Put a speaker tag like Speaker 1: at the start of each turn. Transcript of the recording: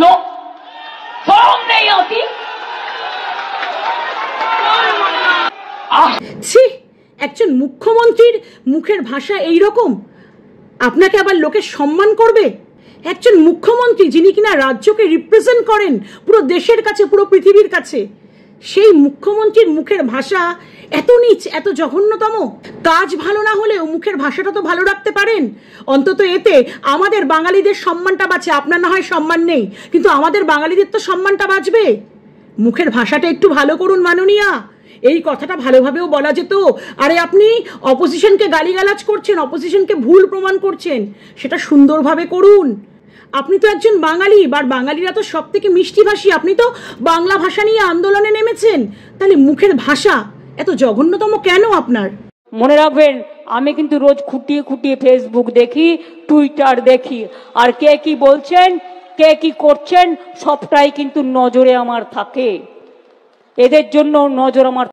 Speaker 1: लो, शर्म नहीं आती?
Speaker 2: ছি, একজন মুখ্যমন্ত্রীর মুখের ভাষা এই রকম? আপনাকে আবার লোকে সম্মান করবে? একজন মুখ্যমন্ত্রী যিনি কিনা রাজ্যকে রিপ্রেজেন্ট করেন পুরো দেশের কাছে, পুরো পৃথিবীর কাছে, সেই মুখ্যমন্ত্রীর মুখের ভাষা এত নীচ, এত জঘন্যতম। কাজ ভালো না হলেও মুখের ভাষাটা তো ভালো রাখতে পারেন। অন্তত এতে আমাদের বাঙালিদের সম্মানটা বাঁচে। আপনার না হয় সম্মান নেই, কিন্তু আমাদের বাঙালিদের তো সম্মানটা বাঁচবে। মুখের ভাষাটা একটু ভালো করুন মাননীয়া। এই কথাটা ভালোভাবেও বলা যেত। আরে আপনি অপোজিশনকে গালিগালাজ করছেন, অপোজিশনকে ভুল প্রমাণ করছেন, সেটা সুন্দরভাবে করুন। আপনি তো একজন বাঙালি, আর বাঙালিরা তো সব থেকে মিষ্টিভাষী। আপনি তো বাংলা ভাষা নিয়ে আন্দোলনে নেমেছেন, তাহলে মুখের ভাষা এত জঘন্যতম কেন আপনার?
Speaker 3: মনে রাখবেন, আমি কিন্তু রোজ খুঁটিয়ে খুঁটিয়ে ফেসবুক দেখি, টুইটার দেখি, আর কে কি বলছেন, কে কি করছেন, সবটাই কিন্তু নজরে আমার থাকে। এদের জন্য নজর আমার